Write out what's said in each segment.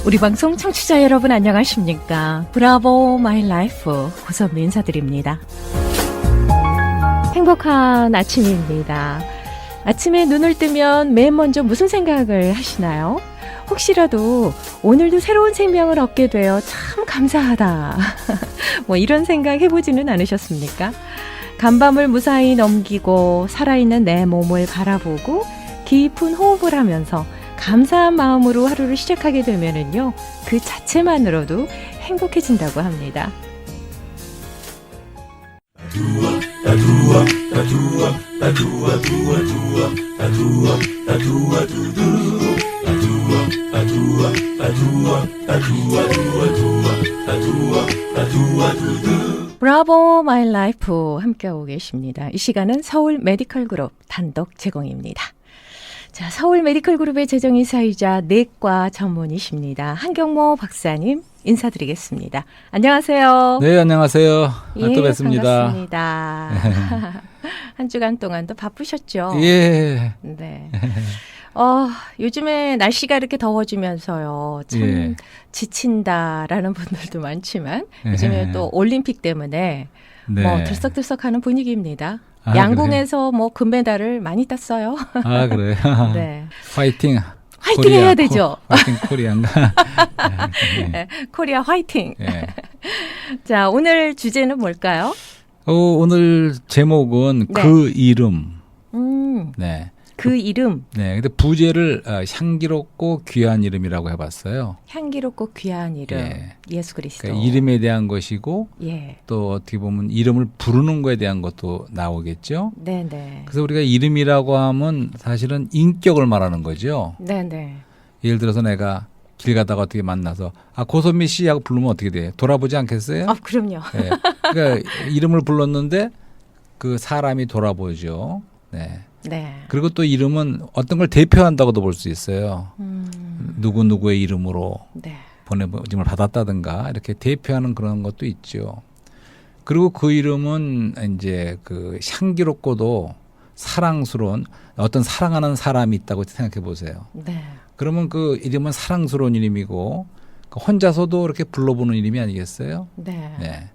우리 방송 청취자 여러분 안녕하십니까? 브라보 마이 라이프 고선미 인사드립니다. 행복한 아침입니다. 아침에 눈을 뜨면 맨 먼저 무슨 생각을 하시나요? 혹시라도 오늘도 새로운 생명을 얻게 되어 참 감사하다. 뭐 이런 생각 해보지는 않으셨습니까? 간밤을 무사히 넘기고 살아있는 내 몸을 바라보고 깊은 호흡을 하면서 감사한 마음으로 하루를 시작하게 되면은요, 그 자체만으로도 행복해진다고 합니다. 브라보 마이 라이프 함께하고 계십니다. 이 시간은 서울 메디컬 그룹 단독 제공입니다. 자, 서울 메디컬 그룹의 재정이사이자 내과 전문의십니다. 한경모 박사님 인사드리겠습니다. 안녕하세요. 네, 안녕하세요. 예, 또 뵙습니다. 반갑습니다. 한 주간 동안도 바쁘셨죠? 예. 네. 요즘에 날씨가 이렇게 더워지면서요. 참 예. 지친다라는 분들도 많지만 요즘에 또 올림픽 때문에 네. 뭐 들썩들썩하는 분위기입니다. 아, 양궁에서 뭐 금메달을 많이 땄어요. 아, 그래요? 네. 화이팅. 화이팅 코리아, 해야 되죠. 화이팅 코리아인가? 네, 코리아 화이팅. 예. 자, 오늘 주제는 뭘까요? 오늘 제목은 네. 그 이름. 네. 그 이름. 네. 근데 부제를 향기롭고 귀한 이름이라고 해봤어요. 향기롭고 귀한 이름. 예. 예수 그리스도. 그러니까 이름에 대한 것이고 예. 또 어떻게 보면 이름을 부르는 거에 대한 것도 나오겠죠. 네네. 그래서 우리가 이름이라고 하면 사실은 인격을 말하는 거죠. 네네. 예를 들어서 내가 길 가다가 어떻게 만나서 고선미 씨 하고 부르면 어떻게 돼요? 돌아보지 않겠어요? 그럼요. 네. 그러니까 이름을 불렀는데 그 사람이 돌아보죠. 네. 네. 그리고 또 이름은 어떤 걸 대표한다고도 볼 수 있어요. 누구누구의 이름으로 네. 보내짐을 받았다든가 이렇게 대표하는 그런 것도 있죠. 그리고 그 이름은 이제 그 향기롭고도 사랑스러운 어떤 사랑하는 사람이 있다고 생각해 보세요. 네. 그러면 그 이름은 사랑스러운 이름이고 혼자서도 이렇게 불러보는 이름이 아니겠어요? 네. 네.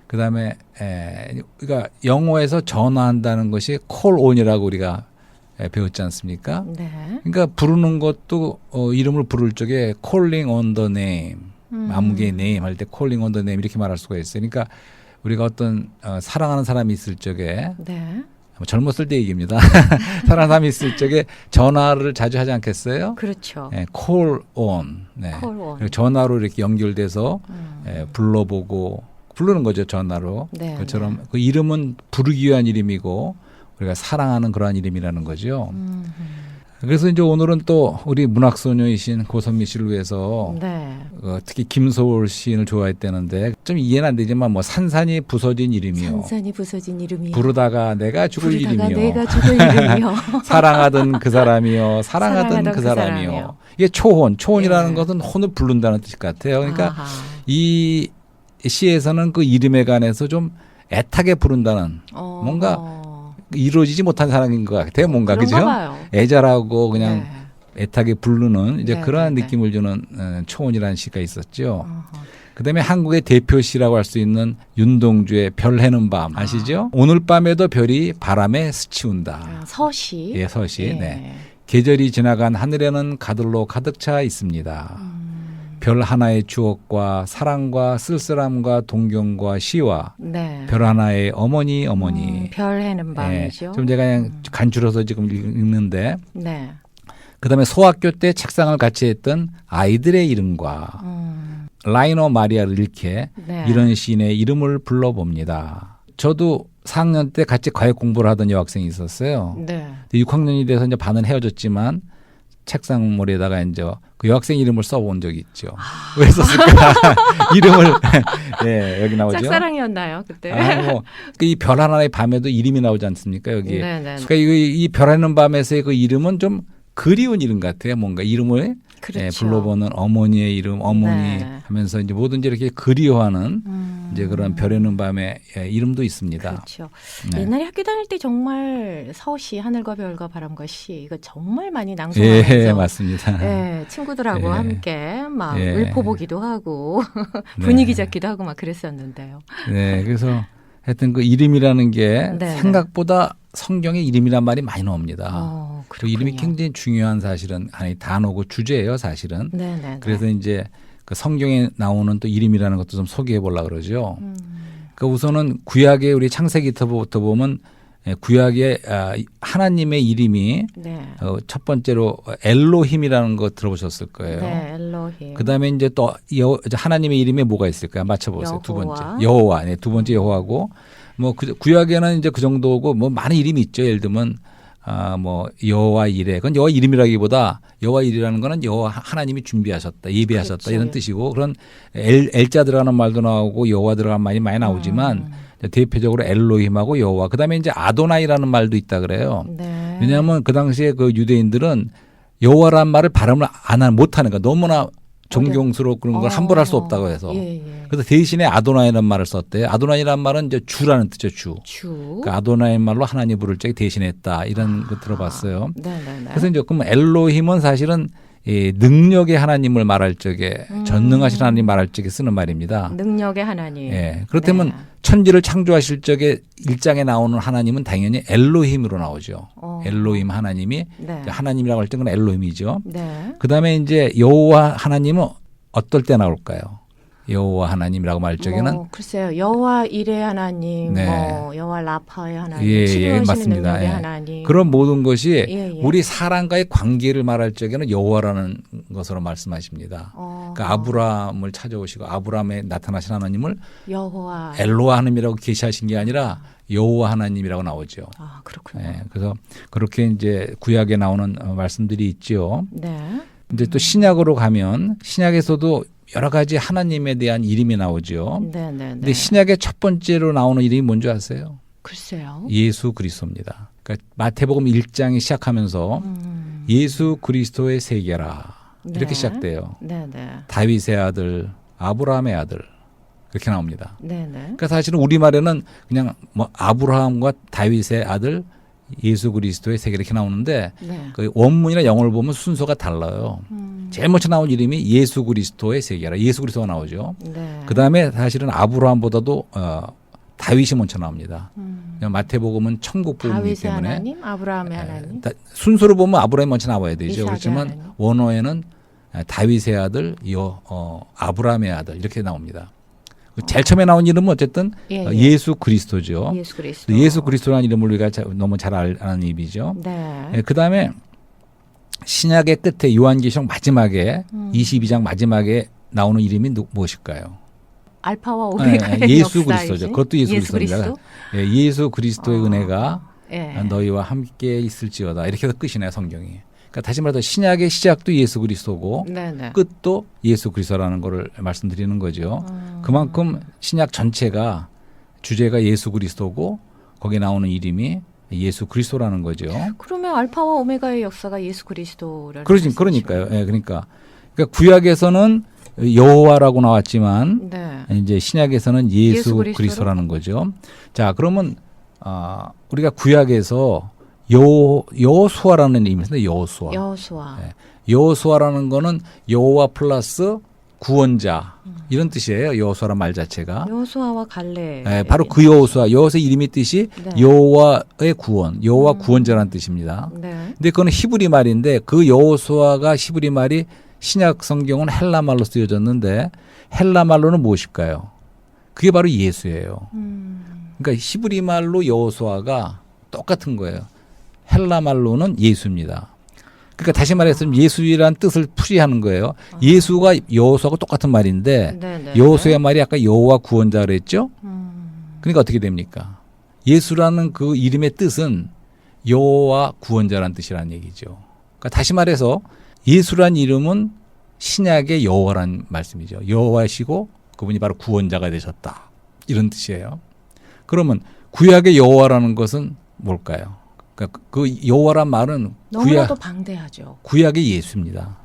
그다음에 그러니까 영어에서 전화한다는 것이 call on이라고 우리가 배웠지 않습니까? 네. 그러니까 부르는 것도 이름을 부를 적에 calling on the name, 아무개 name 할 때 calling on the name 이렇게 말할 수가 있어요. 그러니까 우리가 어떤 사랑하는 사람이 있을 적에 네. 젊었을 때 얘기입니다. 사랑하는 사람이 있을 적에 전화를 자주 하지 않겠어요? 그렇죠. 네, call on. 네. call on. 그리고 전화로 이렇게 연결돼서 불러보고 부르는 거죠, 전화로. 네, 그처럼 그 이름은 부르기 위한 이름이고 우리가 사랑하는 그러한 이름이라는 거죠. 그래서 이제 오늘은 또 우리 문학소녀이신 고선미 씨를 위해서 네. 특히 김소월 시인을 좋아했다는데 좀 이해는 안 되지만 뭐 산산이 부서진 이름이요. 산산이 부서진 이름이요. 부르다가 내가 죽을 부르다가 이름이요. 내가 죽을 이름이요. 사랑하던 그 사람이요. 사랑하던 그 사람이요. 사람이요. 이게 초혼이라는 예. 것은 혼을 부른다는 뜻 같아요. 그러니까 아하. 이 시에서는 그 이름에 관해서 좀 애타게 부른다는 뭔가 이루어지지 못한 사랑인 것 같아요. 뭔가 그죠? 봐요. 애절하고 그냥 애타게 부르는 이제 네, 그러한 네, 느낌을 주는 초혼이라는 시가 있었죠. 어허. 그다음에 한국의 대표시라고 할 수 있는 윤동주의 별 해는 밤 아시죠? 오늘 밤에도 별이 바람에 스치운다. 서시. 예, 서시. 예. 네. 계절이 지나간 하늘에는 가들로 가득 차 있습니다. 별 하나의 추억과 사랑과 쓸쓸함과 동경과 시와 네. 별 하나의 어머니 별 해는 예, 밤이죠. 좀 제가 그냥 간추려서 지금 읽는데 네. 그다음에 소학교 때 책상을 같이 했던 아이들의 이름과 라이너 마리아 릴케 네. 이런 시인의 이름을 불러봅니다. 저도 4학년 때 같이 과외 공부를 하던 여학생이 있었어요. 네. 6학년이 돼서 이제 반은 헤어졌지만 책상머리에다가 이제 그 여학생 이름을 써본 적이 있죠. 왜 썼을까? 이름을 예, 여기 나오죠. 짝사랑이었나요 그때? 이 별 하나의 밤에도 이름이 나오지 않습니까? 여기. 네네. 그러니까 이 별 하나의 밤에서의 그 이름은 좀 그리운 이름 같아요. 뭔가 이름을 그렇죠. 예, 불러보는 어머니의 이름, 어머니 네. 하면서 이제 뭐든지 이렇게 그리워하는 이제 그런 별에는 밤의 이름도 있습니다. 그렇죠. 네. 옛날에 학교 다닐 때 정말 서시 하늘과 별과 바람과 시 이거 정말 많이 예, 낭송하면서 맞습니다. 예, 친구들하고 예. 함께 막 예. 읊어보기도 하고 네. 분위기 잡기도 하고 막 그랬었는데요. 네, 그래서 하여튼 그 이름이라는 게 네. 생각보다 성경에 이름이란 말이 많이 나옵니다. 그 이름이 그렇군요. 굉장히 중요한 사실은 아니 단어고 주제예요, 사실은. 네네. 그래서 이제 그 성경에 나오는 또 이름이라는 것도 좀 소개해 보려고 그러죠. 그 우선은 구약의 우리 창세기부터 보면 구약의 하나님의 이름이 네. 첫 번째로 엘로힘이라는 거 들어보셨을 거예요. 네, 엘로힘. 그다음에 이제 또 하나님의 이름에 뭐가 있을까요? 맞춰보세요. 두 번째 여호와. 여호와, 네, 두 번째 여호와고 뭐 구약에는 이제 그 정도고 뭐 많은 이름이 있죠. 예를 들면 뭐 여호와 이레, 그건 여호와 이름이라기보다 여호와 이레라는 거는 여호와 하나님이 준비하셨다, 예비하셨다 그렇죠. 이런 뜻이고 그런 엘자 들어가는 말도 나오고 여호와 들어가는 말이 많이 나오지만 대표적으로 엘로힘하고 여호와, 그다음에 이제 아도나이라는 말도 있다 그래요. 네. 왜냐하면 그 당시에 그 유대인들은 여호와라는 말을 발음을 못하는 거야. 너무나 존경스럽고 그런 걸 함부로 할 수 없다고 해서. 예, 예. 그래서 대신에 아도나이라는 말을 썼대요. 아도나이라는 말은 이제 주라는 뜻이죠, 주. 주. 그 아도나이 말로 하나님 부를 적에 대신했다. 이런 거 들어봤어요. 네네네. 그래서 이제 그럼 엘로힘은 사실은 이 능력의 하나님을 말할 적에 전능하신 하나님 말할 적에 쓰는 말입니다. 능력의 하나님. 예. 그렇다면 네. 천지를 창조하실 적에 1장에 나오는 하나님은 당연히 엘로힘으로 나오죠. 엘로힘 하나님이 네. 하나님이라고 할 때는 엘로힘이죠. 네. 그다음에 이제 여호와 하나님은 어떨 때 나올까요? 여호와 하나님이라고 말할 적에는 글쎄요. 여호와 이레 하나님, 네. 뭐 여호와 라파의 하나님, 예, 치료하시는 맞습니다. 능력의 예. 하나님. 그런 모든 것이 예, 예. 우리 사람과의 관계를 말할 적에는 여호와라는 것으로 말씀하십니다. 그러니까 아브라함을 찾아오시고 아브라함에 나타나신 하나님을 여호와. 엘로와 하나님이라고 계시하신 게 아니라 여호와 하나님이라고 나오죠. 아, 그렇군요. 예, 그래서 그렇게 이제 구약에 나오는 말씀들이 있지요. 네. 이제 또 신약으로 가면 신약에서도 여러 가지 하나님에 대한 이름이 나오죠. 네, 네, 네. 근데 신약의 첫 번째로 나오는 이름이 뭔지 아세요? 글쎄요. 예수 그리스도입니다. 그러니까 마태복음 1장이 시작하면서 예수 그리스도의 세계라 이렇게 네. 시작돼요. 네, 네. 다윗의 아들, 아브라함의 아들 그렇게 나옵니다. 네, 네. 그러니까 사실은 우리말에는 그냥 뭐 아브라함과 다윗의 아들 예수 그리스도의 세계 이렇게 나오는데 네. 그 원문이나 영어를 보면 순서가 달라요. 제일 먼저 나온 이름이 예수 그리스도의 세계라. 예수 그리스도가 나오죠. 네. 그 다음에 사실은 아브라함보다도 다윗이 먼저 나옵니다. 마태복음은 천국 복음이기 다윗의 때문에 하나님, 아브라함의 하나님. 순서로 보면 아브라함이 먼저 나와야 되죠. 이삭의 그렇지만 하나님. 원어에는 다윗의 아들, 아브라함의 아들 이렇게 나옵니다. 제일 처음에 나온 이름은 어쨌든 예, 예. 예수 그리스도죠. 예수 그리스도. 예수 그리스도라는 이름을 우리가 너무 잘 아는 이름이죠. 네. 그 다음에 신약의 끝에 요한계시록 마지막에 22장 마지막에 나오는 이름이 무엇일까요? 알파와 오메가의 예수 역사이신 그리스도죠. 그것도 예수 그리스도입니다. 그리스도? 예수 그리스도의 은혜가 예. 너희와 함께 있을지어다. 이렇게 해서 끝이네요, 성경이. 그러니까 다시 말해서 신약의 시작도 예수 그리스도고 네네. 끝도 예수 그리스도라는 거를 말씀드리는 거죠. 그만큼 신약 전체가 주제가 예수 그리스도고 거기에 나오는 이름이 예수 그리스도라는 거죠. 그러면 알파와 오메가의 역사가 예수 그리스도라는 그러니까요. 예, 그러니까 구약에서는 여호와라고 나왔지만 네. 이제 신약에서는 예수 예수 그리스도로? 그리스도라는 거죠. 자, 그러면 우리가 구약에서 여호수아라는 이름이 있습니다. 여호수아. 여호수아. 네. 여호수아라는 거는 여호와 플러스 구원자 이런 뜻이에요. 여호수아란 말 자체가. 여호수아와 갈렙. 네, 바로 그 여호수아. 여호수아의 이름의 뜻이 네. 여호와의 구원, 여호와 구원자라는 뜻입니다. 네. 근데 그건 히브리 말인데 그 여호수아가 히브리 말이 신약 성경은 헬라 말로 쓰여졌는데 헬라 말로는 무엇일까요? 그게 바로 예수예요. 그러니까 히브리 말로 여호수아가 똑같은 거예요. 헬라 말로는 예수입니다. 그러니까 다시 말해서 예수란 뜻을 풀이하는 거예요. 예수가 여호수아하고 똑같은 말인데 네네. 여호수아의 말이 아까 여호와 구원자 그랬죠? 그러니까 어떻게 됩니까? 예수라는 그 이름의 뜻은 여호와 구원자라는 뜻이라는 얘기죠. 그러니까 다시 말해서 예수란 이름은 신약의 여호와라는 말씀이죠. 여호와시고 그분이 바로 구원자가 되셨다. 이런 뜻이에요. 그러면 구약의 여호와라는 것은 뭘까요? 그러니까 그 여호와란 말은 너무나도 방대하죠. 구약의 예수입니다.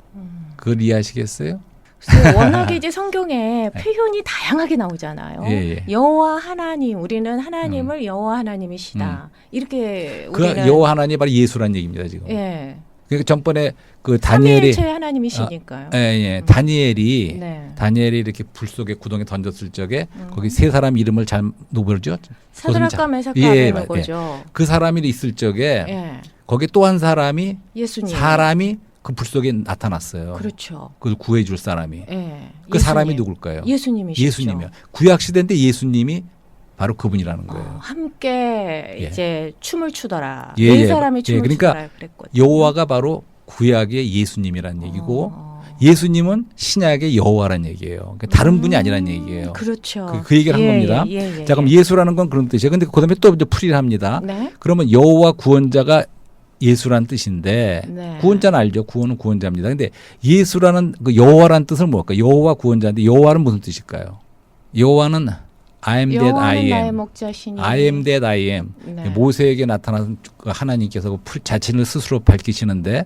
그걸 이해하시겠어요? 그래서 워낙에 이제 성경에 표현이 다양하게 나오잖아요. 예, 예. 여호와 하나님, 우리는 하나님을 여호와 하나님이시다. 이렇게 그 우리는 여호와 하나님이 바로 예수란 얘기입니다 지금. 예. 그러니까 전번에 그 다니엘이 삼위일체 하나님이시니까요. 예. 다니엘이 네. 다니엘이 이렇게 불 속에 구덩이에 던졌을 적에 거기 세 사람 이름을 잘 누구죠? 사드락과 메삭과 예, 아벤노고죠. 그 사람이 있을 적에 예. 거기 또 한 사람이 예수님. 사람이 그 불 속에 나타났어요. 그렇죠. 그걸 구해줄 사람이. 예. 그 사람이 누굴까요? 예수님이시죠. 예수님이요. 구약 시대인데 예수님이 바로 그분이라는 거예요. 함께 예. 이제 춤을 추더라. 예, 네 예. 사람이 춤을 그러니까 추더라 그랬거든요. 여호와가 바로 구약의 예수님이란 얘기고 어. 예수님은 신약의 여호와란 얘기예요. 그러니까 다른 분이 아니란 얘기예요. 그렇죠. 그 얘기를 한 겁니다. 자, 그럼 예수라는 건 그런 뜻이에요. 근데 그다음에 또 이제 풀이를 합니다. 네. 그러면 여호와 구원자가 예수란 뜻인데 네. 구원자는 알죠. 구원은 구원자입니다. 근데 예수라는 그 여호와란 뜻은 뭘까요? 여호와 구원자인데 여호와는 무슨 뜻일까요? 여호와는 I am that I 여호와는 나의 am. 목자시니. I am that I am. 네. 모세에게 나타난 그 하나님께서 그 자신을 스스로 밝히시는데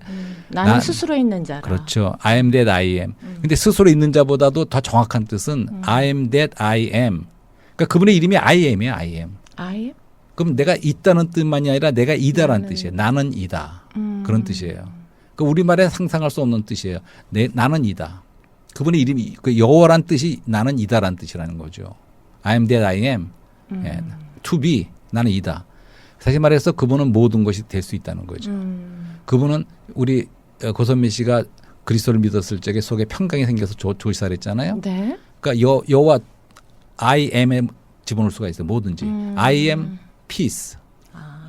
나는 스스로 있는 자라. 그렇죠. I am that I am. 근데 스스로 있는 자보다도 더 정확한 뜻은 I am that I am. 그러니까 그분의 이름이 I am이에요. I am. I am? 그럼 내가 있다는 뜻만이 아니라 내가 이다라는 뜻이에요. 나는 이다. 그런 뜻이에요. 그 우리말에 상상할 수 없는 뜻이에요. 나는 이다. 그분의 이름이 그 여호와란 뜻이 나는 이다라는 뜻이라는 거죠. I am that I am. 예. To be. 나는 이다. 사실 말해서 그분은 모든 것이 될 수 있다는 거죠. 그분은 우리 고선미 씨가 그리스도를 믿었을 적에 속에 평강이 생겨서 조시살했잖아요. 네. 그러니까 여호와 I am에 집어넣을 수가 있어요. 뭐든지. I am peace.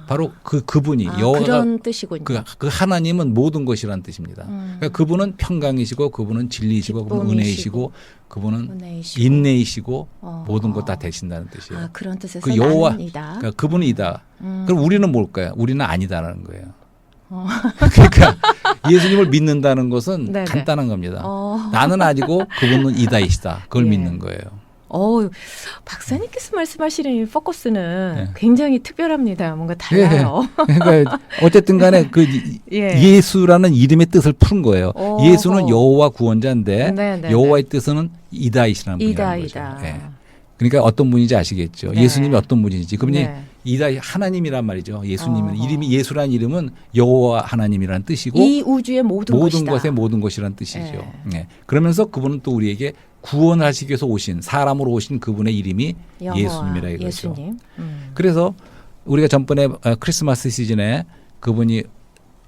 바로 그분이 여호와가 그런 뜻이군요. 그 하나님은 모든 것이라는 뜻입니다. 그러니까 그분은 평강이시고 그분은 진리이시고 그분은 은혜이시고 그분은 은혜이시고. 인내이시고 모든 것 다 되신다는 뜻이에요. 그런 뜻에서 그 여호와 나는 이다. 그러니까 그분은 이다. 그럼 우리는 뭘까요? 우리는 아니다라는 거예요. 그러니까 예수님을 믿는다는 것은 네네. 간단한 겁니다. 나는 아니고 그분은 이다이시다. 그걸 예. 믿는 거예요. 박사님께서 말씀하시는 이 포커스는 네. 굉장히 특별합니다. 뭔가 달라요. 그러니까 어쨌든 간에 그 예. 예수라는 이름의 뜻을 푸는 거예요. 오. 예수는 여호와 구원자인데 네네네. 여호와의 뜻은 이다이시라는 분이라는 거죠. 이다. 예. 그러니까 어떤 분인지 아시겠죠. 네. 예수님이 어떤 분인지. 그분이 네. 이다 하나님이란 말이죠. 예수님은 이름이 예수라는 이름은 여호와 하나님이라는 뜻이고 이 우주의 모든 것이다. 것의 모든 것이라는 뜻이죠. 예. 그러면서 그분은 또 우리에게 구원을 하시기 위해서 오신 사람으로 오신 그분의 이름이 여호와, 예수님이라 이거죠. 예수님. 그래서 우리가 전번에 크리스마스 시즌에 그분이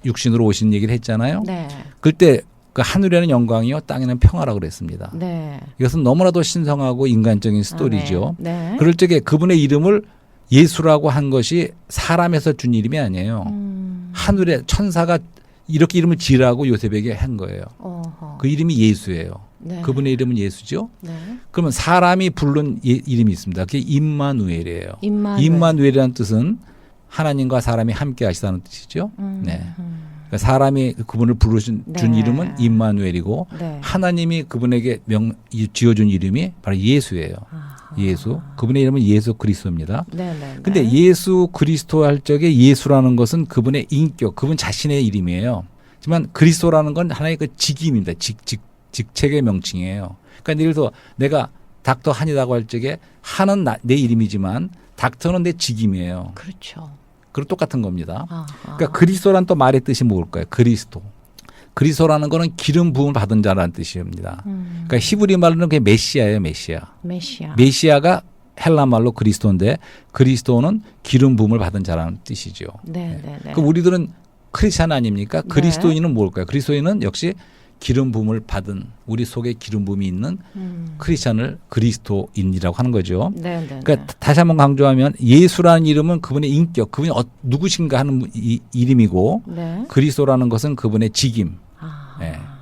육신으로 오신 얘기를 했잖아요. 네. 그때 그 하늘에는 영광이요 땅에는 평화라고 그랬습니다. 네. 이것은 너무나도 신성하고 인간적인 스토리죠. 네. 그럴 적에 그분의 이름을 예수라고 한 것이 사람에서 준 이름이 아니에요. 하늘에 천사가 이렇게 이름을 지으라고 요셉에게 한 거예요. 어허. 그 이름이 예수예요. 네. 그분의 이름은 예수죠. 네. 그러면 사람이 부른 이름이 있습니다. 그게 임마누엘이에요. 임마누엘. 임마누엘이라는 뜻은 하나님과 사람이 함께 하시다는 뜻이죠. 네. 그러니까 사람이 그분을 부르신 준 네. 이름은 임마누엘이고 네. 하나님이 그분에게 지어준 이름이 바로 예수예요. 예수. 그분의 이름은 예수 그리스도입니다. 네. 근데 예수 그리스도 할 적에 예수라는 것은 그분의 인격, 그분 자신의 이름이에요. 하지만 그리스도라는 건 하나의 그 직임입니다. 직책의 명칭이에요. 그러니까 예를 들어 내가 닥터 한이라고 할 적에 한은 내 이름이지만 닥터는 내 직임이에요. 그렇죠. 그리고 똑같은 겁니다. 아하. 그러니까 그리스도란 또 말의 뜻이 뭘까요? 그리스도. 그리스도라는 거는 기름 부음을 받은 자라는 뜻입니다. 그러니까 히브리 말로는 그게 메시아예요, 메시아. 메시아가 헬라 말로 그리스도인데 그리스도는 기름 부음을 받은 자라는 뜻이죠. 네. 그럼 우리들은 크리스찬 아닙니까? 그리스도인은 뭘까요? 그리스도인은 역시 기름 부음을 받은 우리 속에 기름 부음이 있는 크리스찬을 그리스도인이라고 하는 거죠. 네. 그러니까 다시 한번 강조하면 예수라는 이름은 그분의 인격, 그분이 누구신가 하는 이름이고 네. 그리스도라는 것은 그분의 직임,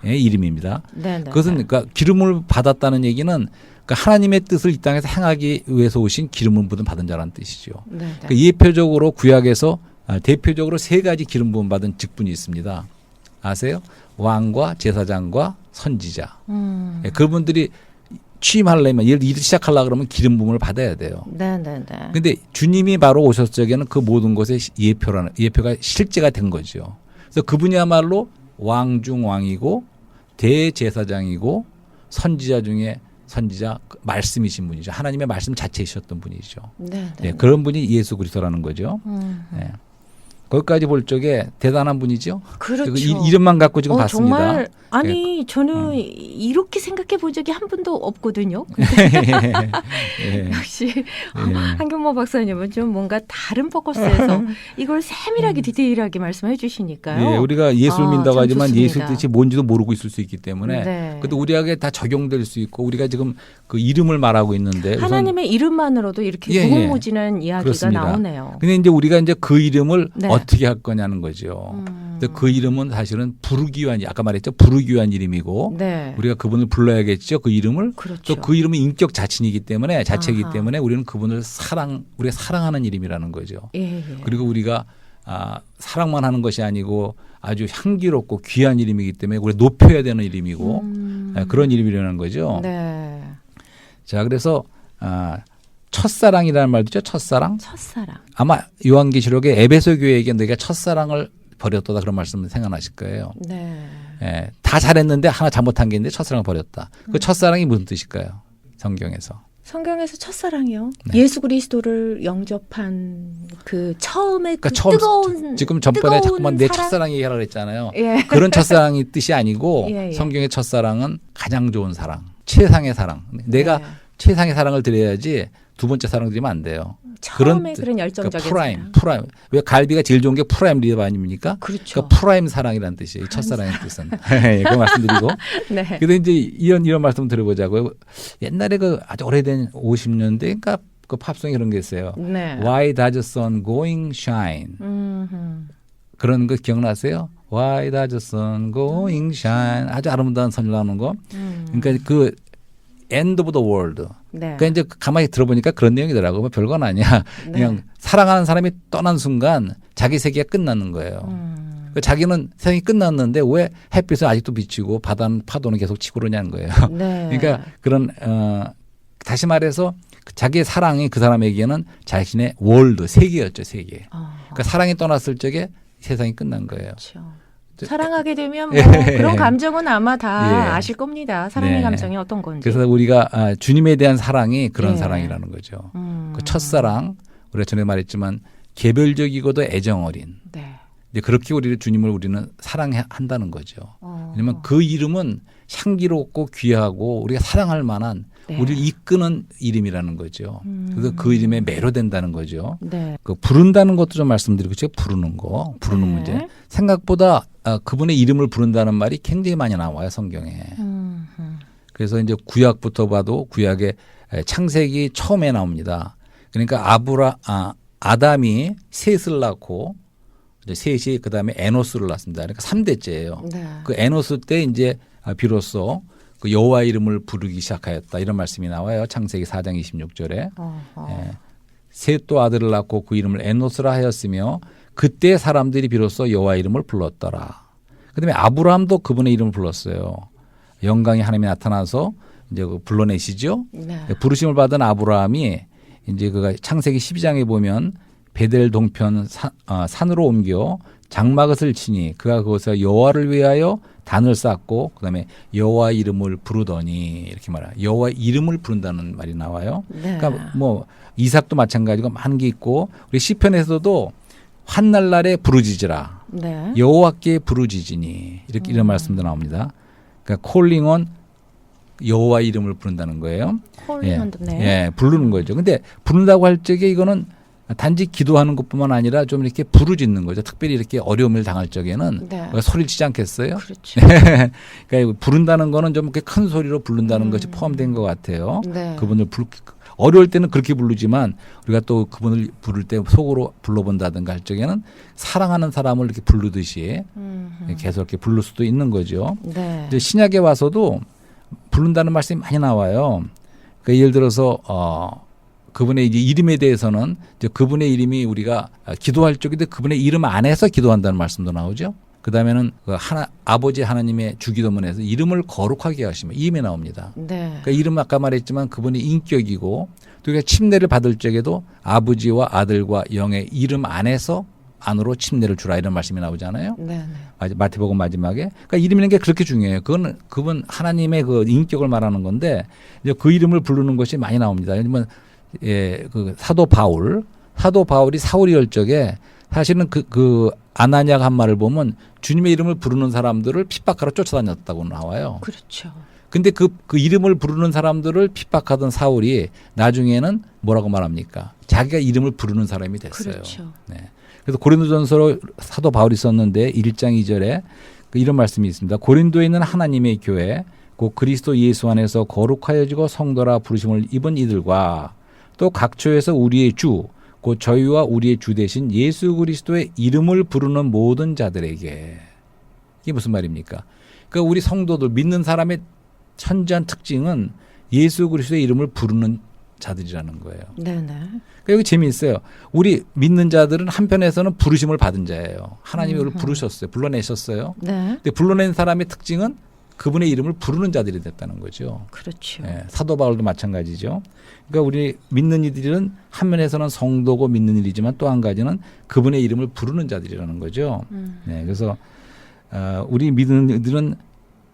이름입니다. 네. 그것은 그러니까 기름을 받았다는 얘기는 그러니까 하나님의 뜻을 이 땅에서 행하기 위해서 오신 기름을 부음 받은 자라는 뜻이죠. 네. 그러니까 예표적으로 구약에서 대표적으로 세 가지 기름 부음 받은 직분이 있습니다. 아세요? 왕과 제사장과 선지자. 그분들이 취임하려면 일 시작하려고 그러면 기름 부음을 받아야 돼요. 네. 근데 주님이 바로 오셨을 적에는 그 모든 것의 예표가 실제가 된 거죠. 그래서 그분이야말로 왕 중 왕이고 대제사장이고 선지자 중에 선지자 말씀이신 분이죠. 하나님의 말씀 자체이셨던 분이죠. 네, 네, 그런 분이 예수 그리스도라는 거죠. 네. 거기까지 볼 적에 대단한 분이죠. 그렇죠. 이름만 갖고 지금 봤습니다. 정말 아니 저는 이렇게 생각해 본 적이 한 번도 없거든요. 예. 역시 예. 한경모 박사님은 좀 뭔가 다른 포커스에서 이걸 세밀하게 디테일하게 말씀해 주시니까요. 예, 우리가 예수를 믿다고 참 하지만 좋습니다. 예수의 뜻이 뭔지도 모르고 있을 수 있기 때문에 네. 그래도 우리에게 다 적용될 수 있고 우리가 지금 그 이름을 말하고 있는데 우선 하나님의 이름만으로도 이렇게 예, 무궁무진한 이야기가 그렇습니다. 나오네요. 근데 이제 우리가 이제 그 이름을 네. 어떻게 할 거냐는 거죠. 그래서 그 이름은 사실은 부르기 위한 아까 말했죠. 부르기 위한 이름이고 네. 우리가 그분을 불러야겠죠. 그 이름을 그렇죠. 또 그 이름은 인격 자체이기 때문에 아하. 때문에 우리는 그분을 우리가 사랑하는 이름이라는 거죠. 예, 예. 그리고 우리가 사랑만 하는 것이 아니고 아주 향기롭고 귀한 이름이기 때문에 우리가 높여야 되는 이름이고 그런 이름이라는 거죠. 네. 자, 그래서 첫사랑이라는 말도 있죠. 첫사랑. 첫사랑. 아마 요한계시록에 에베소 교회에게 너희가 첫사랑을 버렸다 그런 말씀을 생각나실 거예요. 네. 예, 다 잘했는데 하나 잘못한 게 있는데 첫사랑을 버렸다. 그 첫사랑이 무슨 뜻일까요? 성경에서. 성경에서 첫사랑이요. 네. 예수 그리스도를 영접한 그 처음에 그 처음 뜨거운 지금 전번에 뜨거운 자꾸만 내 사랑? 첫사랑 얘기하라 그랬잖아요. 예. 그런 첫사랑이 뜻이 아니고 예, 예. 성경의 첫사랑은 가장 좋은 사랑, 최상의 사랑. 내가 네. 최상의 사랑을 드려야지 두 번째 사랑 드리면 안 돼요. 처음에 뜻. 그런 열정적인 프라임. 사랑. 왜 갈비가 제일 좋은 게 프라임 리브 아닙니까? 그렇죠. 그러니까 프라임 사랑이라는 뜻이에요. 첫사랑의 뜻은. 그 말씀드리고. 네. 근데 이제 이런 말씀 드려보자고요. 옛날에 그 아주 오래된 50년대인가 그 팝송에 그런 게 있어요. 네. Why does the sun going shine? 그런 거 기억나세요? Why does the sun going shine? 아주 아름다운 선율 나오는 거. 그러니까 그 end of the world. 네. 그러니까 이제 가만히 들어보니까 그런 내용이더라고요. 뭐 별건 아니야. 네. 그냥 사랑하는 사람이 떠난 순간 자기 세계가 끝나는 거예요. 자기는 세상이 끝났는데 왜 햇빛은 아직도 비치고 바다는 파도는 계속 치고 그러냐는 거예요. 네. 그러니까 그런 다시 말해서 자기의 사랑이 그 사람에게는 자신의 월드 세계였죠. 세계. 그러니까 사랑이 떠났을 적에 세상이 끝난 거예요. 그렇죠. 사랑하게 되면 뭐 예. 그런 감정은 아마 다 예. 아실 겁니다. 사랑의 네. 감정이 어떤 건지. 그래서 우리가 주님에 대한 사랑이 그런 예. 사랑이라는 거죠. 그 첫사랑 우리가 전에 말했지만 개별적이고도 애정 어린. 네. 이제 그렇게 주님을 우리는 사랑한다는 거죠. 왜냐하면 그 이름은 향기롭고 귀하고 우리가 사랑할 만한 네. 우리를 이끄는 이름이라는 거죠. 그래서 그 이름에 매료된다는 거죠. 네. 그 부른다는 것도 좀 말씀드리고 제가 부르는 네. 문제. 생각보다 그분의 이름을 부른다는 말이 굉장히 많이 나와요 성경에. 그래서 이제 구약부터 봐도 구약의 창세기 처음에 나옵니다. 그러니까 아담이 셋을 낳고 이제 셋이 그 다음에 에노스를 낳습니다. 그러니까 3대째예요. 네. 그 에노스 때 이제 비로소 그 여호와 이름을 부르기 시작하였다 이런 말씀이 나와요. 창세기 4장 26절에. 셋도 아들을 낳고 그 이름을 에노스라 하였으며 그때 사람들이 비로소 여호와 이름을 불렀더라. 그다음에 아브라함도 그분의 이름을 불렀어요. 영광이 하나님이 나타나서 이제 그 불러내시죠. 네. 부르심을 받은 아브라함이 이제 그가 창세기 12장에 보면 베델 동편 산으로 옮겨 장막을 치니 그가 그곳에 여호와를 위하여 단을 쌓고 그다음에 여호와 이름을 부르더니 이렇게 말해요. 여호와 이름을 부른다는 말이 나와요. 네. 그러니까 뭐 이삭도 마찬가지고 많은 게 있고 우리 시편에서도 환날날에 부르짖으라. 네. 여호와께 부르짖으니 이렇게 이런 말씀도 나옵니다. 그러니까 콜링은 여호와 이름을 부른다는 거예요. 콜링한도 네. 예, 부르는 거죠. 근데 부른다고 할 적에 이거는 단지 기도하는 것뿐만 아니라 좀 이렇게 부르짖는 거죠. 특별히 이렇게 어려움을 당할 적에는 네. 소리를 치지 않겠어요? 그렇죠. 그러니까 부른다는 거는 좀 이렇게 큰 소리로 부른다는 것이 포함된 것 같아요. 네. 그분을 어려울 때는 그렇게 부르지만 우리가 또 그분을 부를 때 속으로 불러본다든가 할 적에는 사랑하는 사람을 이렇게 부르듯이 계속 이렇게 부를 수도 있는 거죠. 네. 이제 신약에 와서도 부른다는 말씀이 많이 나와요. 그러니까 예를 들어서 그분의 이제 이름에 대해서는 이제 그분의 이름이 우리가 기도할 적인데 그분의 이름 안에서 기도한다는 말씀도 나오죠. 그 다음에는 아버지 하나님의 주기도문에서 이름을 거룩하게 하시면 이름이 나옵니다. 네. 그러니까 이름 아까 말했지만 그분의 인격이고 또 우리가 침례를 받을 적에도 아버지와 아들과 영의 이름 안에서 안으로 침례를 주라 이런 말씀이 나오잖아요. 네. 마태복음 마지막에. 그러니까 이름이라는 게 그렇게 중요해요. 그분 하나님의 그 인격을 말하는 건데 이제 그 이름을 부르는 것이 많이 나옵니다. 왜냐면 그 사도 바울이 사울이 열 적에 사실은 그 아나니아가 한 말을 보면 주님의 이름을 부르는 사람들을 핍박하러 쫓아다녔다고 나와요. 그렇죠. 근데 그 이름을 부르는 사람들을 핍박하던 사울이 나중에는 뭐라고 말합니까? 자기가 이름을 부르는 사람이 됐어요. 그렇죠. 네. 그래서 고린도전서로 사도 바울이 썼는데 1장 2절에 이런 말씀이 있습니다. 고린도에 있는 하나님의 교회 곧 그리스도 예수 안에서 거룩하여지고 성도라 부르심을 입은 이들과 또 각처에서 우리의 주 곧 저희와 우리의 주 대신 예수 그리스도의 이름을 부르는 모든 자들에게. 이게 무슨 말입니까? 그러니까 우리 성도들 믿는 사람의 천지한 특징은 예수 그리스도의 이름을 부르는 자들이라는 거예요. 네네. 그러니까 여기 재미있어요. 우리 믿는 자들은 한편에서는 부르심을 받은 자예요. 하나님이 우리를 부르셨어요. 불러내셨어요. 네. 근데 불러낸 사람의 특징은 그분의 이름을 부르는 자들이 됐다는 거죠. 그렇죠. 예, 사도 바울도 마찬가지죠. 그러니까 우리 믿는 이들은 한 면에서는 성도고 믿는 일이지만 또 한 가지는 그분의 이름을 부르는 자들이라는 거죠. 네, 그래서 우리 믿는 이들은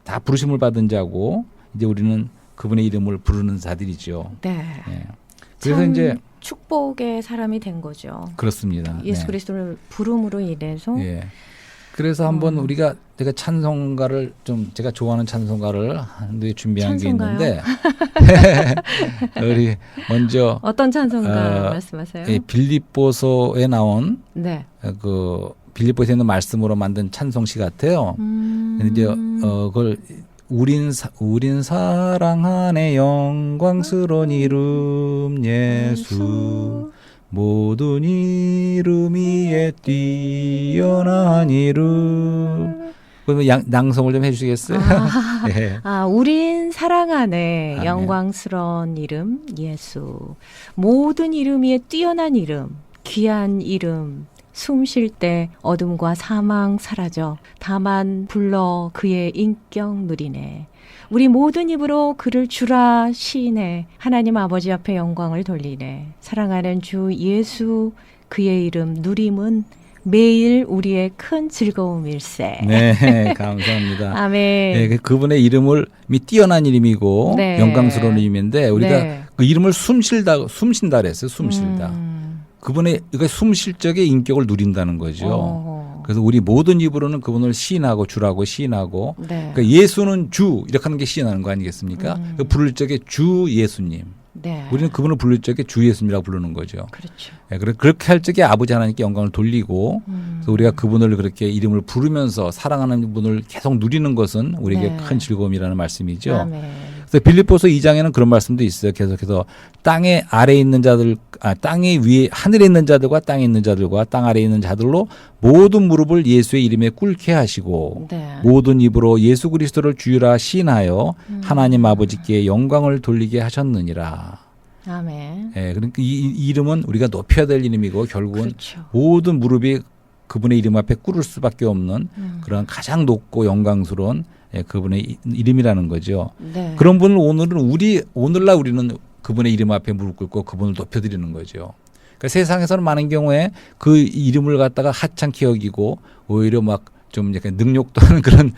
다 부르심을 받은 자고 이제 우리는 그분의 이름을 부르는 자들이죠. 네. 예. 그래서 참 이제 축복의 사람이 된 거죠. 그렇습니다. 예수 네. 그리스도를 부름으로 인해서. 예. 그래서 한번 우리가 제가 찬송가를 좀 제가 좋아하는 찬송가를 한 대 준비한 찬송가요? 게 있는데 우리 먼저 어떤 찬송가 말씀하세요? 예, 빌립보서에 나온 네. 그 빌립보서에 있는 말씀으로 만든 찬송시 같아요. 근데 이제 그걸 우린 사랑 안에 영광스러운 이름 예수 모든 이름 위에 뛰어난 이름. 그러면 낭송을 좀 해주시겠어요? 예. 우린 사랑 안에 아멘. 영광스러운 이름 예수 모든 이름 위에 뛰어난 이름 귀한 이름 숨 쉴 때 어둠과 사망 사라져 다만 불러 그의 인격 누리네. 우리 모든 입으로 그를 주라 시인해 하나님 아버지 앞에 영광을 돌리네. 사랑하는 주 예수 그의 이름 누림은 매일 우리의 큰 즐거움일세. 네, 감사합니다. 아멘. 네, 그분의 이름을 뛰어난 이름이고 네. 영광스러운 이름인데 우리가 네. 그 이름을 숨쉰다 그랬어요. 숨쉴다. 그분의 숨 쉴 적에 인격을 누린다는 거죠. 그래서 우리 모든 입으로는 그분을 시인하고 주라고 시인하고 네. 그러니까 예수는 주 이렇게 하는 게 시인하는 거 아니겠습니까? 그 부를 적에 주 예수님. 네. 우리는 그분을 부를 적에 주 예수님이라고 부르는 거죠. 그렇죠. 네, 그렇게 할 적에 아버지 하나님께 영광을 돌리고 그래서 우리가 그분을 그렇게 이름을 부르면서 사랑하는 분을 계속 누리는 것은 우리에게 네. 큰 즐거움이라는 말씀이죠. 아멘. 그래서 빌립보서 2장에는 그런 말씀도 있어요. 계속해서 땅에 아래 있는 자들, 땅에 위에 하늘에 있는 자들과 땅에 있는 자들과 땅 아래에 있는 자들로 모든 무릎을 예수의 이름에 꿇게 하시고 네. 모든 입으로 예수 그리스도를 주유라 시인하여 하나님 아버지께 영광을 돌리게 하셨느니라. 아멘. 예, 그러니까 이 이름은 우리가 높여야 될 이름이고 결국은 그렇죠. 모든 무릎이 그분의 이름 앞에 꿇을 수밖에 없는 그런 가장 높고 영광스러운 그분의 이름이라는 거죠. 네. 그런 분을 오늘날 우리는 그분의 이름 앞에 무릎 꿇고 그분을 높여드리는 거죠. 그러니까 세상에서는 많은 경우에 그 이름을 갖다가 하찮게 여기고 오히려 막 좀 약간 능욕도 하는 그런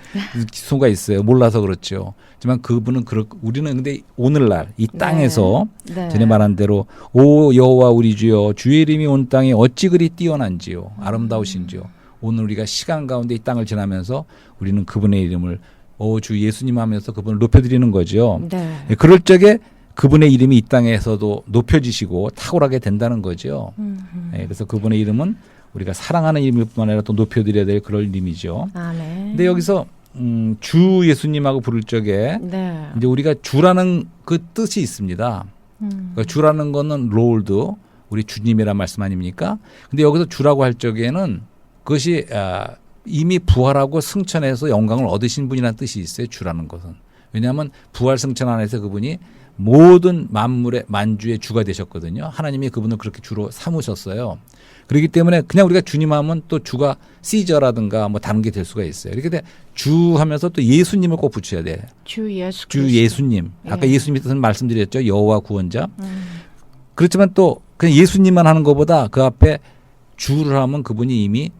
수가 있어요. 몰라서 그렇죠. 하지만 그분은 우리는 근데 오늘날 이 땅에서 네. 전에 말한 대로 오 여호와 우리 주여 주의 이름이 온 땅에 어찌 그리 뛰어난지요 아름다우신지요. 오늘 우리가 시간 가운데 이 땅을 지나면서 우리는 그분의 이름을 주 예수님 하면서 그분을 높여드리는 거죠. 네. 그럴 적에 그분의 이름이 이 땅에서도 높여지시고 탁월하게 된다는 거죠. 그래서 그분의 이름은 우리가 사랑하는 이름일 뿐만 아니라 또 높여드려야 될 그런 이름이죠. 아멘. 근데 여기서 주 예수님하고 부를 적에 네. 이제 우리가 주라는 그 뜻이 있습니다. 그러니까 주라는 거는 롤드, 우리 주님이란 말씀 아닙니까? 근데 여기서 주라고 할 적에는 그것이 이미 부활하고 승천해서 영광을 얻으신 분이라는 뜻이 있어요. 주라는 것은. 왜냐하면 부활 승천 안에서 그분이 모든 만물의 만주의 주가 되셨거든요. 하나님이 그분을 그렇게 주로 삼으셨어요. 그렇기 때문에 그냥 우리가 주님 하면 또 주가 시저라든가 뭐 다른 게 될 수가 있어요. 이렇게 주 하면서 또 예수님을 꼭 붙여야 돼요. 주 예수 주 그리스도. 예수님. 아까 예. 예수님의 뜻은 말씀드렸죠. 여호와 구원자. 그렇지만 또 그냥 예수님만 하는 것보다 그 앞에 주를 하면 그분이 이미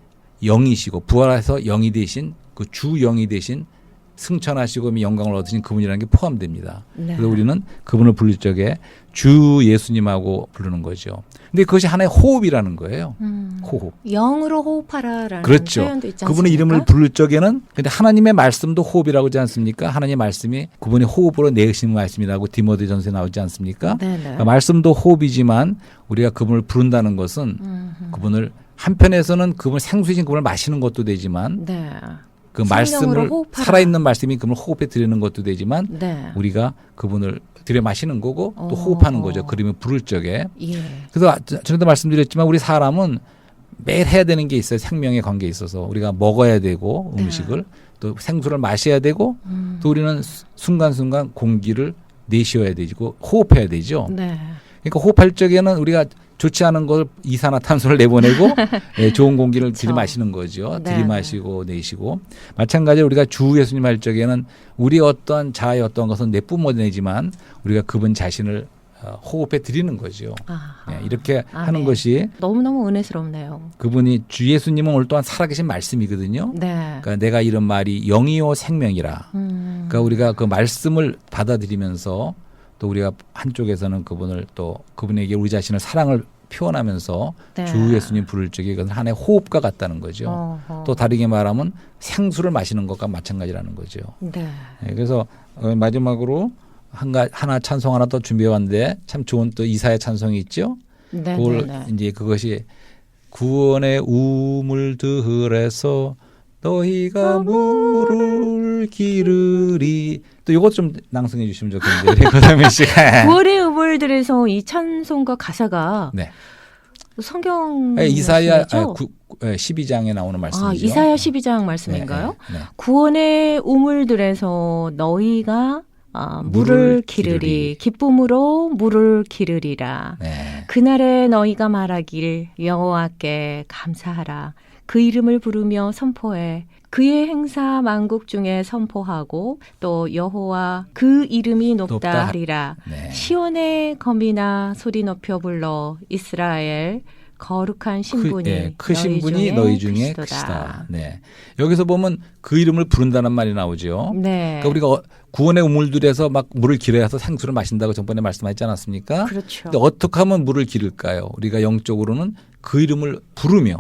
영이시고 부활해서 영이 되신 그 주 영이 되신 승천하시고 영광을 얻으신 그분이라는 게 포함됩니다. 네. 그래서 우리는 그분을 부를 적에 주 예수님하고 부르는 거죠. 근데 그것이 하나의 호흡이라는 거예요. 호흡. 영으로 호흡하라라는 그렇죠. 표현도 있지 않습니까? 그분의 이름을 부를 적에는 근데 하나님의 말씀도 호흡이라고 하지 않습니까? 하나님의 말씀이 그분의 호흡으로 내으신 말씀이라고 디모데전서에 나오지 않습니까? 네네. 그러니까 말씀도 호흡이지만 우리가 그분을 부른다는 것은 그분을 한편에서는 그분을 생수이신 그분을 마시는 것도 되지만 네. 그 성령으로 말씀을 호흡하라. 살아있는 말씀이 그분을 호흡에 드리는 것도 되지만 네. 우리가 그분을 들여 마시는 거고 또 어. 호흡하는 거죠. 그림을 부를 적에. 예. 그래서 전에도 말씀드렸지만 우리 사람은 매일 해야 되는 게 있어요. 생명의 관계에 있어서 우리가 먹어야 되고 음식을 또 생수를 마셔야 되고 또 우리는 순간순간 공기를 내쉬어야 되고 호흡해야 되죠. 네. 그러니까 호흡할 적에는 우리가 좋지 않은 걸 이산화탄소를 내보내고 예, 좋은 공기를 그렇죠. 들이마시는 거죠. 네. 들이마시고 내쉬고 마찬가지로 우리가 주 예수님 할 적에는 우리 어떤 자아의 어떤 것은 내뿜어내지만 우리가 그분 자신을 호흡해 드리는 거죠. 아하. 예, 이렇게 아멘. 하는 것이 너무너무 은혜스럽네요. 그분이 주 예수님은 오늘 또한 살아계신 말씀이거든요. 네. 그러니까 내가 이런 말이 영이요 생명이라. 그러니까 우리가 그 말씀을 받아들이면서 또 우리가 한쪽에서는 그분을 또 그분에게 우리 자신을 사랑을 표현하면서 네. 주 예수님 부를 적에 이것은 하나의 호흡과 같다는 거죠. 어허. 또 다르게 말하면 생수를 마시는 것과 마찬가지라는 거죠. 네. 예, 그래서 마지막으로 하나 찬송 하나 더 준비해 왔는데 참 좋은 또 이사야 찬송이 있죠. 네. 그걸 네. 이제 그것이 구원의 우물들에서 너희가 물을 기르리. 또 이것 좀 낭송해 주시면 좋겠는데. 그다음에 시간. 9월의 우물들에서 이 찬송과 가사가 네. 성경 이사야 말씀이죠? 12장에 나오는 말씀이죠. 아, 이사야 12장 말씀인가요? 네, 네. 구원의 우물들에서 너희가 물을 기르리 기쁨으로 물을 기르리라. 네. 그날에 너희가 말하길 여호와께 감사하라. 그 이름을 부르며 선포해. 그의 행사 만국 중에 선포하고 또 여호와 그 이름이 높다 높다. 하리라. 네. 시온의 검이나 소리 높여 불러 이스라엘 거룩한 신분이 그 신분이 너희 중에 크시다. 네. 여기서 보면 그 이름을 부른다는 말이 나오죠. 네. 그러니까 우리가 구원의 우물들에서 막 물을 기르어서 생수를 마신다고 전번에 말씀하셨지 않았습니까? 그렇죠. 근데 어떻게 하면 물을 기를까요? 우리가 영적으로는 그 이름을 부르며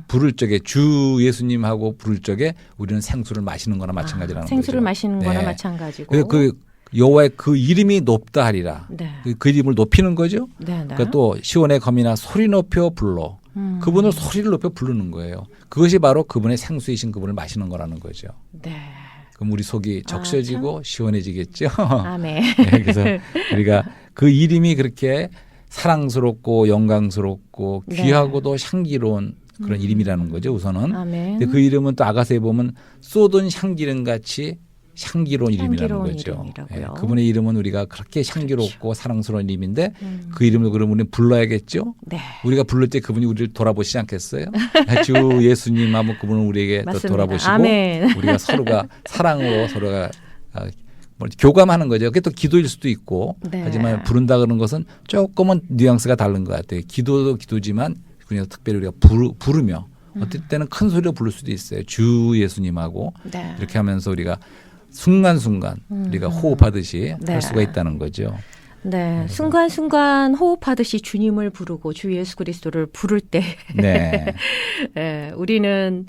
부를 적에 주 예수님하고 부를 적에 우리는 생수를 마시는 거나 마찬가지라는 거죠. 생수를 마시는 거나 네. 마찬가지고. 그래서 그 여호와의 그 이름이 높다 하리라. 네. 그 이름을 높이는 거죠. 네, 네. 그러니까 또 시온의 검이나 소리 높여 불러. 그분을 소리를 높여 부르는 거예요. 그것이 바로 그분의 생수이신 그분을 마시는 거라는 거죠. 네. 그럼 우리 속이 적셔지고 시원해지겠죠. 아멘. 네, 그래서 우리가 그 이름이 그렇게 사랑스럽고 영광스럽고 네. 귀하고도 향기로운 그런 이름이라는 거죠. 우선은. 아멘. 근데 그 이름은 또 아가서에 보면 쏟은 향기름 같이 향기로운 이름이라는 향기로운 거죠. 이름이라고요. 그분의 이름은 우리가 그렇게 향기롭고 사랑스러운 이름인데 그 이름을 그러면 우리는 불러야겠죠. 네. 우리가 부를 때 그분이 우리를 돌아보시지 않겠어요? 주 예수님 하면 그분은 우리에게 또 맞습니다. 돌아보시고 아멘. 우리가 서로가 사랑으로 서로가 교감하는 거죠. 그게 또 기도일 수도 있고 네. 하지만 부른다 그러는 것은 조금은 뉘앙스가 다른 것 같아요. 기도도 기도지만 그냥 특별히 우리가 부르며 어떨 때는 큰 소리로 부를 수도 있어요. 주 예수님하고 네. 이렇게 하면서 우리가 순간순간 우리가 호흡하듯이 네. 할 수가 있다는 거죠. 네. 순간순간 호흡하듯이 주님을 부르고 주 예수 그리스도를 부를 때 네, 네, 우리는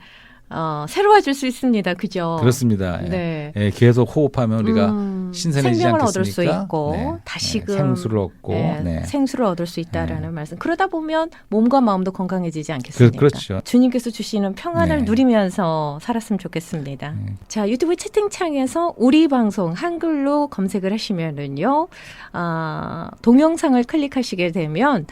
새로워질 수 있습니다. 그죠? 그렇습니다. 네. 예, 계속 호흡하면 우리가 신선해지지 생명을 않겠습니까? 얻을 수 있고 네. 다시금 생수를 얻고 네, 네. 생수를 얻을 수 있다라는 말씀. 그러다 보면 몸과 마음도 건강해지지 않겠습니까? 그렇죠. 주님께서 주시는 평안을 네. 누리면서 살았으면 좋겠습니다. 자, 유튜브 채팅창에서 우리 방송 한글로 검색을 하시면은요, 동영상을 클릭하시게 되면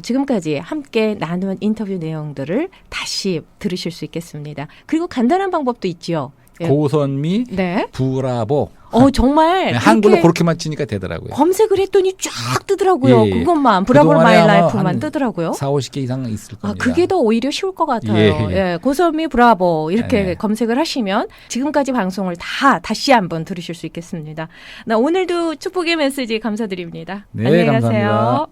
지금까지 함께 나눈 인터뷰 내용들을 다시 들으실 수 있겠습니다. 그리고 간단한 방법도 있죠. 예. 고선미 네. 브라보. 정말 네, 한글로 그렇게 그렇게만 치니까 되더라고요. 검색을 했더니 쫙 뜨더라고요. 예, 예. 그것만 브라보 그동안에 마이 아마 라이프만 한 뜨더라고요. 4, 50개 이상 있을 겁니다. 그게 더 오히려 쉬울 것 같아요. 예, 예. 예, 고선미 브라보 이렇게 네. 검색을 하시면 지금까지 방송을 다시 한번 들으실 수 있겠습니다. 오늘도 축복의 메시지 감사드립니다. 네, 안녕히 감사합니다. 가세요.